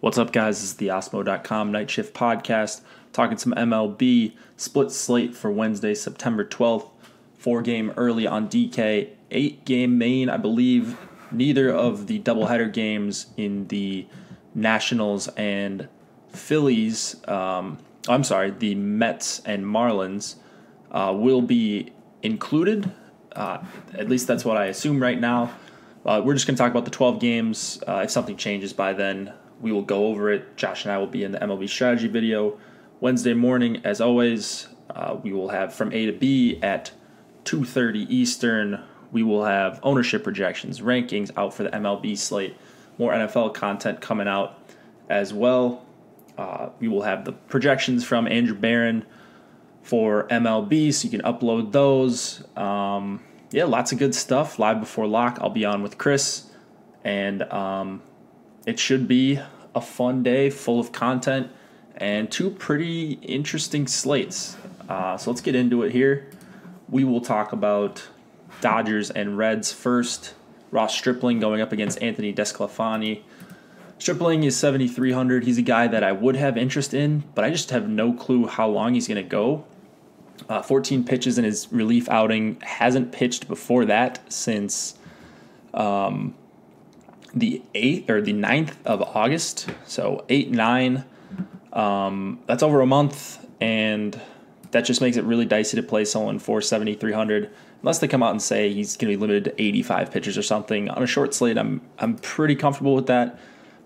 What's up, guys? This is the Osmo.com Night Shift Podcast, talking some MLB. Split slate for Wednesday, September 12th. 4-game early on DK, 8-game main. I believe neither of the doubleheader games in the Nationals and Phillies, the Mets and Marlins will be included. At least that's what I assume right now. We're just going to talk about the 12 games. If something changes by then, we will go over it. Josh and I will be in the MLB strategy video Wednesday morning. As always, we will have from A to B at 2:30 Eastern. We will have ownership projections, rankings out for the MLB slate, more NFL content coming out as well. We will have the projections from Andrew Barron for MLB, so you can upload those. Lots of good stuff. Live before lock, I'll be on with Chris, and it should be a fun day full of content and two pretty interesting slates. So let's get into it here. We will talk about Dodgers and Reds first. Ross Stripling going up against Anthony Desclafani. Stripling is 7,300. He's a guy that I would have interest in, but I just have no clue how long he's going to go. 14 pitches in his relief outing. Hasn't pitched before that since the 8th or the 9th of August. So 8-9. That's over a month, and that just makes it really dicey to play someone for 7,300 unless they come out and say he's going to be limited to 85 pitches or something. On a short slate, I'm pretty comfortable with that,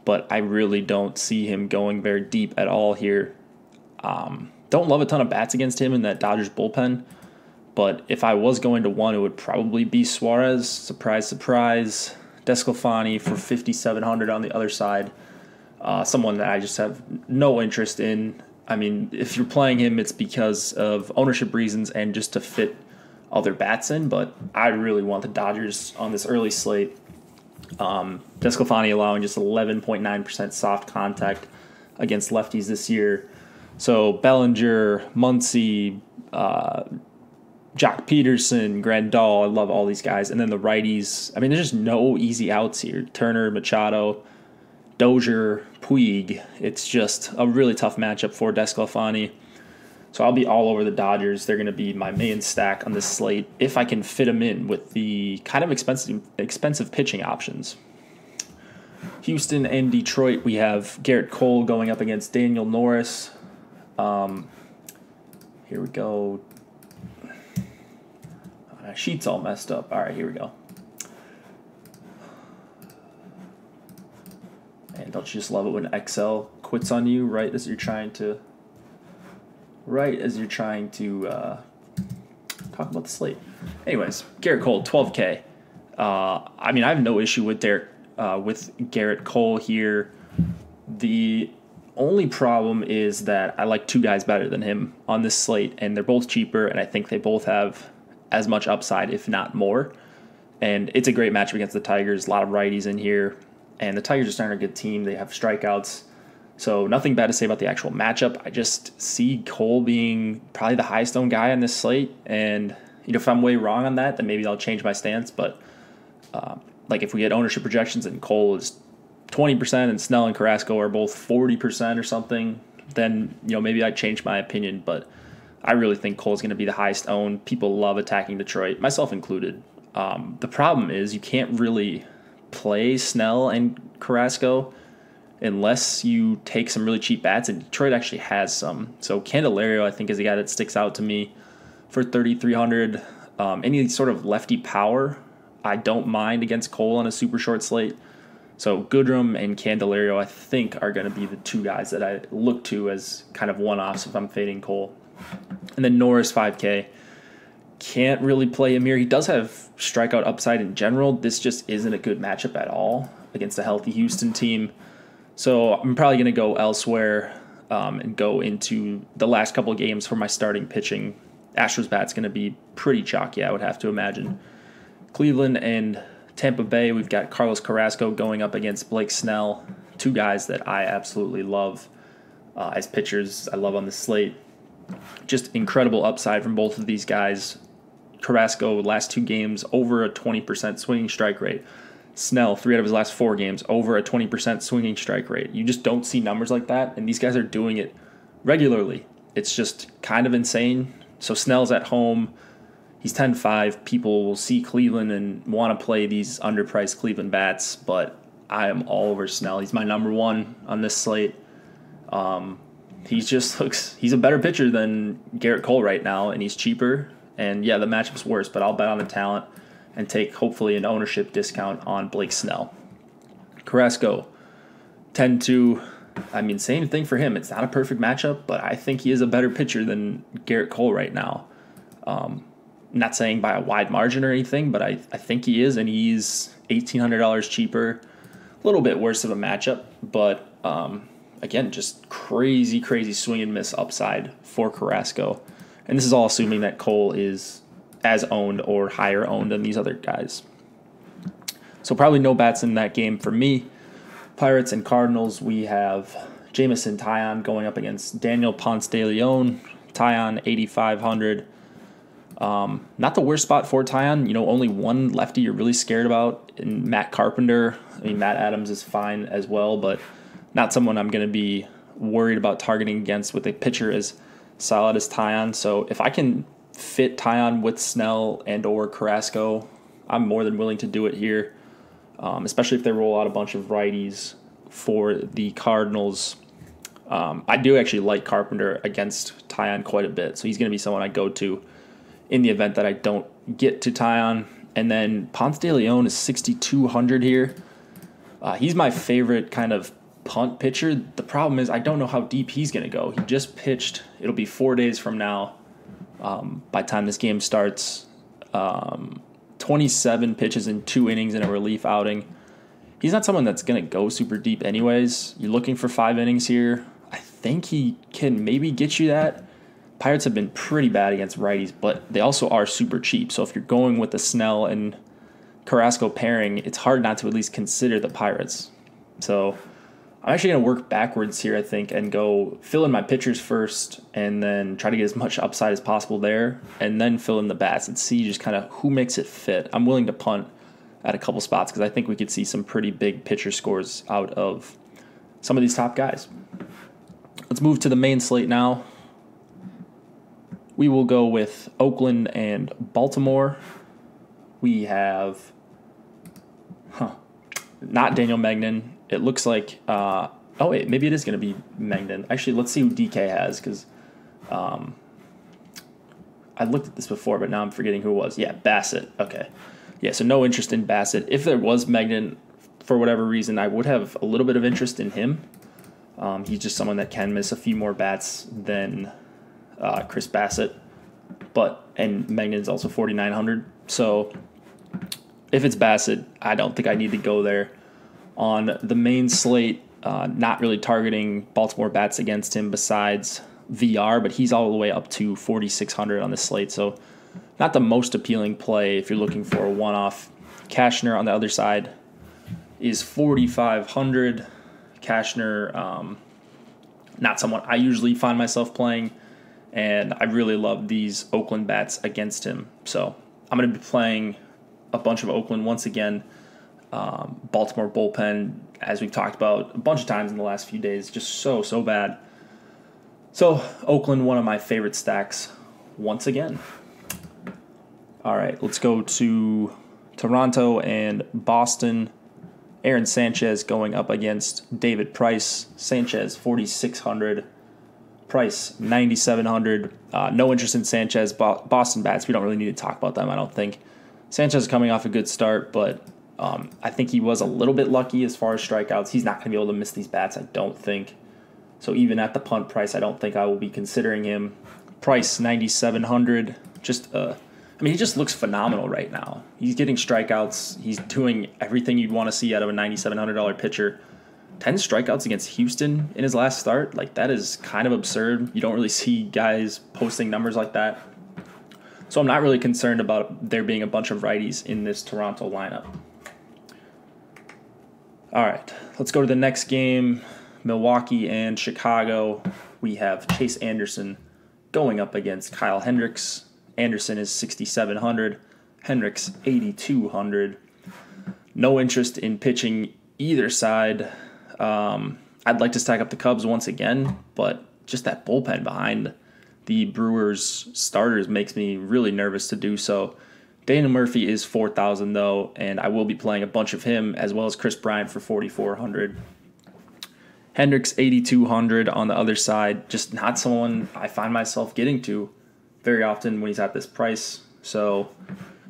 but I really don't see him going very deep at all here. Don't love a ton of bats against him in that Dodgers bullpen, but if I was going to one, it would probably be Suarez. Surprise, surprise. Desclafani for 5,700 on the other side. Someone that I just have no interest in. I mean, if you're playing him, it's because of ownership reasons and just to fit other bats in, but I really want the Dodgers on this early slate. Desclafani allowing just 11.9% soft contact against lefties this year. So Bellinger, Muncy, Jock Peterson, Grandal, I love all these guys. And then the righties, I mean, there's just no easy outs here. Turner, Machado, Dozier, Puig. It's just a really tough matchup for Desclafani. So I'll be all over the Dodgers. They're going to be my main stack on this slate if I can fit them in with the kind of expensive pitching options. Houston and Detroit, we have Garrett Cole going up against Daniel Norris. Here we go. My sheet's all messed up. All right, here we go. And don't you just love it when Excel quits on you right as you're trying to talk about the slate. Anyways, Garrett Cole, 12K. I mean, I have no issue with Garrett Cole here. The only problem is that I like two guys better than him on this slate, and they're both cheaper, and I think they both have as much upside, if not more. And it's a great matchup against the Tigers. A lot of righties in here, and the Tigers just aren't a good team. They have strikeouts. So nothing bad to say about the actual matchup. I just see Cole being probably the highest owned guy on this slate. And if I'm way wrong on that, then maybe I'll change my stance. But if we get ownership projections and Cole is 20% and Snell and Carrasco are both 40% or something, then maybe I'd change my opinion. But I really think Cole's going to be the highest owned. People love attacking Detroit, myself included. The problem is you can't really play Snell and Carrasco unless you take some really cheap bats, and Detroit actually has some. So Candelario, I think, is a guy that sticks out to me for 3,300. Any sort of lefty power, I don't mind against Cole on a super short slate. So Goodrum and Candelario, I think, are going to be the two guys that I look to as kind of one-offs if I'm fading Cole. And then Norris, 5K. Can't really play him here. He does have strikeout upside in general. This just isn't a good matchup at all against a healthy Houston team. So I'm probably going to go elsewhere and go into the last couple of games for my starting pitching. Astros bat's going to be pretty chalky, I would have to imagine. Cleveland and Tampa Bay, we've got Carlos Carrasco going up against Blake Snell, two guys that I absolutely love as pitchers. I love on the slate. Just incredible upside from both of these guys. Carrasco, last two games, over a 20% swinging strike rate. Snell, 3 out of his last 4 games, over a 20% swinging strike rate. You just don't see numbers like that, and these guys are doing it regularly. It's just kind of insane. So Snell's at home. He's 10-5. People will see Cleveland and want to play these underpriced Cleveland bats, but I am all over Snell. He's my number 1 on this slate. He's a better pitcher than Garrett Cole right now, and he's cheaper. And yeah, the matchup's worse, but I'll bet on the talent and take hopefully an ownership discount on Blake Snell. Carrasco, 10-2. I mean, same thing for him. It's not a perfect matchup, but I think he is a better pitcher than Garrett Cole right now. Not saying by a wide margin or anything, but I think he is, and he's $1,800 cheaper. A little bit worse of a matchup, but again, just crazy swing and miss upside for Carrasco. And this is all assuming that Cole is as owned or higher owned than these other guys. So probably no bats in that game for me. Pirates and Cardinals, we have Jameson Taillon going up against Daniel Ponce de Leon. Taillon, 8,500. Not the worst spot for Taillon. Only one lefty you're really scared about in Matt Carpenter. I mean, Matt Adams is fine as well, but not someone I'm going to be worried about targeting against with a pitcher as solid as Taillon. So if I can fit Taillon with Snell and or Carrasco, I'm more than willing to do it here, especially if they roll out a bunch of righties for the Cardinals. I do actually like Carpenter against Taillon quite a bit, so he's going to be someone I go to in the event that I don't get to Taillon. And then Ponce de Leon is 6,200 here. He's my favorite kind of punt pitcher. The problem is I don't know how deep he's going to go. He just pitched. It'll be 4 days from now. By the time this game starts, 27 pitches in 2 innings in a relief outing. He's not someone that's going to go super deep anyways. You're looking for 5 innings here. I think he can maybe get you that. Pirates have been pretty bad against righties, but they also are super cheap. So if you're going with the Snell and Carrasco pairing, it's hard not to at least consider the Pirates. So I'm actually going to work backwards here, I think, and go fill in my pitchers first and then try to get as much upside as possible there and then fill in the bats and see just kind of who makes it fit. I'm willing to punt at a couple spots because I think we could see some pretty big pitcher scores out of some of these top guys. Let's move to the main slate now. We will go with Oakland and Baltimore. We have, not Daniel Megnan. It looks like, maybe it is going to be Megnan. Actually, let's see who DK has because I looked at this before, but now I'm forgetting who it was. Yeah, Bassett. Okay. Yeah, so no interest in Bassett. If there was Megnan, for whatever reason, I would have a little bit of interest in him. He's just someone that can miss a few more bats than Chris Bassett, and Magnan's also 4,900. So if it's Bassett, I don't think I need to go there. On the main slate, not really targeting Baltimore bats against him besides VR, but he's all the way up to 4,600 on the slate. So not the most appealing play if you're looking for a one-off. Cashner on the other side is 4,500. Cashner, not someone I usually find myself playing, and I really love these Oakland bats against him. So I'm going to be playing a bunch of Oakland once again. Baltimore bullpen, as we've talked about a bunch of times in the last few days, just so bad. So Oakland, one of my favorite stacks once again. All right, let's go to Toronto and Boston. Aaron Sanchez going up against David Price. Sanchez, 4,600. Price, 9,700. No interest in Sanchez. Boston bats, we don't really need to talk about them, I don't think. Sanchez is coming off a good start, but I think he was a little bit lucky as far as strikeouts. He's not going to be able to miss these bats, I don't think. So even at the punt price, I don't think I will be considering him. Price, 9,700. He just looks phenomenal right now. He's getting strikeouts. He's doing everything you'd want to see out of a $9,700 pitcher. 10 strikeouts against Houston in his last start. That is kind of absurd. You don't really see guys posting numbers like that. So I'm not really concerned about there being a bunch of righties in this Toronto lineup. All right, let's go to the next game. Milwaukee and Chicago. We have Chase Anderson going up against Kyle Hendricks. Anderson is 6,700. Hendricks, 8,200. No interest in pitching either side. I'd like to stack up the Cubs once again, but just that bullpen behind the Brewers starters makes me really nervous to do so. Daniel Murphy is 4,000 though, and I will be playing a bunch of him as well as Chris Bryant for 4,400. Hendricks 8,200 on the other side, just not someone I find myself getting to very often when he's at this price. So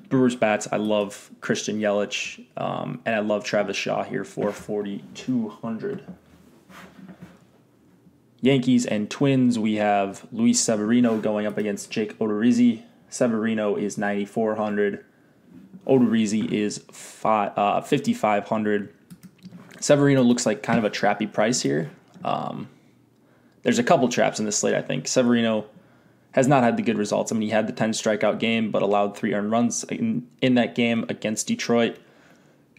Brewers bats, I love Christian Yelich, and I love Travis Shaw here for 4,200. Yankees and Twins, we have Luis Severino going up against Jake Odorizzi. Severino is 9,400. Odorizzi is 5,500. Severino looks like kind of a trappy price here. There's a couple traps in this slate, I think. Severino has not had the good results. I mean, he had the 10 strikeout game, but allowed 3 earned runs in that game against Detroit.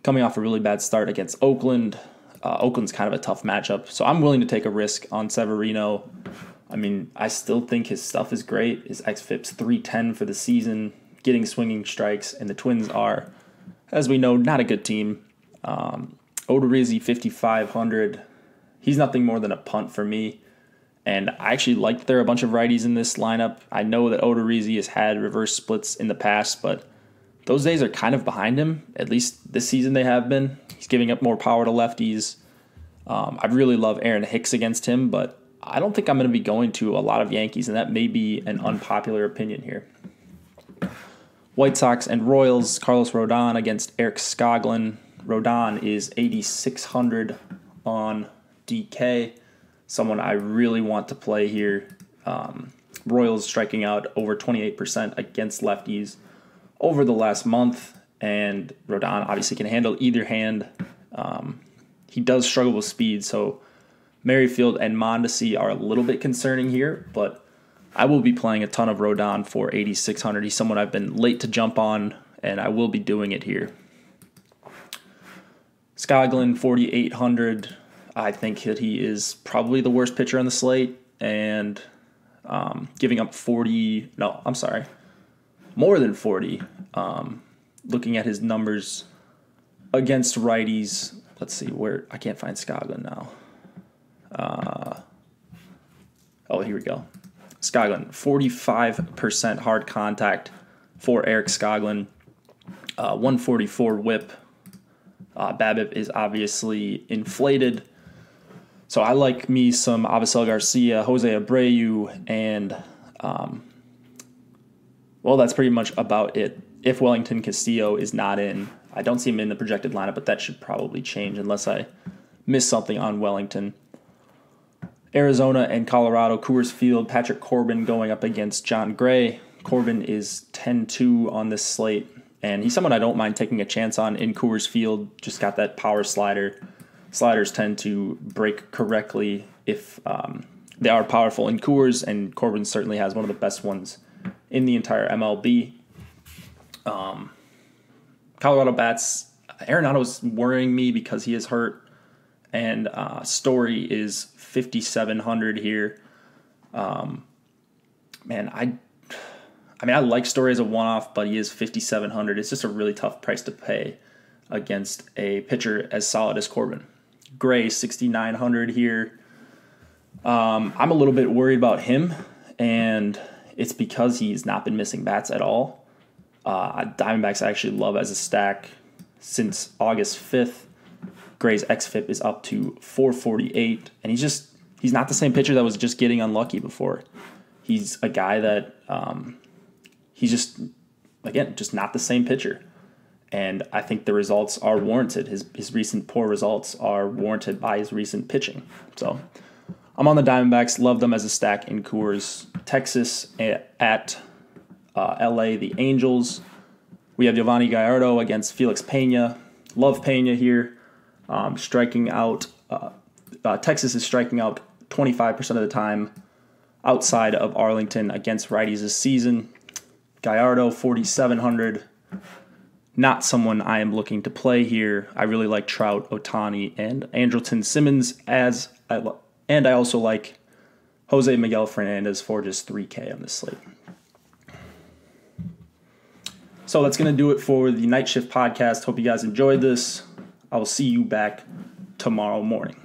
Coming off a really bad start against Oakland. Oakland's kind of a tough matchup, so I'm willing to take a risk on Severino. I mean, I still think his stuff is great. His xFIP's 310 for the season, getting swinging strikes, and the Twins are, as we know, not a good team. Odorizzi, 5,500. He's nothing more than a punt for me, and I actually like that there are a bunch of righties in this lineup. I know that Odorizzi has had reverse splits in the past, but those days are kind of behind him. At least this season they have been. He's giving up more power to lefties. I really love Aaron Hicks against him, but I don't think I'm going to be going to a lot of Yankees, and that may be an unpopular opinion here. White Sox and Royals, Carlos Rodon against Eric Skoglund. Rodon is 8,600 on DK, someone I really want to play here. Royals striking out over 28% against lefties over the last month, and Rodon obviously can handle either hand. He does struggle with speed, so Merrifield and Mondesi are a little bit concerning here, but I will be playing a ton of Rodon for 8,600. He's someone I've been late to jump on, and I will be doing it here. Skoglund, 4,800. I think that he is probably the worst pitcher on the slate, and giving up more than 40. Looking at his numbers against righties, let's see where I can't find Skoglund now. Here we go. Skoglund, 45% hard contact for Eric Skoglund, 144 whip. BABIP is obviously inflated. So I like me some Avisel Garcia, Jose Abreu, and that's pretty much about it. If Wellington Castillo is not in, I don't see him in the projected lineup, but that should probably change unless I miss something on Wellington. Arizona and Colorado, Coors Field, Patrick Corbin going up against John Gray. Corbin is 10-2 on this slate, and he's someone I don't mind taking a chance on in Coors Field. Just got that power slider. Sliders tend to break correctly if they are powerful in Coors, and Corbin certainly has one of the best ones in the entire MLB. Colorado bats, Arenado's worrying me because he is hurt, and Story is 5,700 here. I like Story as a one-off, but he is 5,700. It's just a really tough price to pay against a pitcher as solid as Corbin. Gray, 6,900 here. I'm a little bit worried about him, and it's because he's not been missing bats at all. Diamondbacks I actually love as a stack. Since August 5th, Gray's xFIP is up to 448, and he's not the same pitcher that was just getting unlucky before. He's a guy that he's just not the same pitcher. And I think the results are warranted. His recent poor results are warranted by his recent pitching. So I'm on the Diamondbacks. Love them as a stack in Coors. Texas at LA, the Angels. We have Giovanni Gallardo against Felix Pena. Love Pena here. Striking out. Texas is striking out 25% of the time outside of Arlington against righties this season. Gallardo, 4,700. Not someone I am looking to play here. I really like Trout, Ohtani, and Andrelton Simmons, and I also like Jose Miguel Fernandez for just $3K on this slate. So that's going to do it for the Night Shift podcast. Hope you guys enjoyed this. I will see you back tomorrow morning.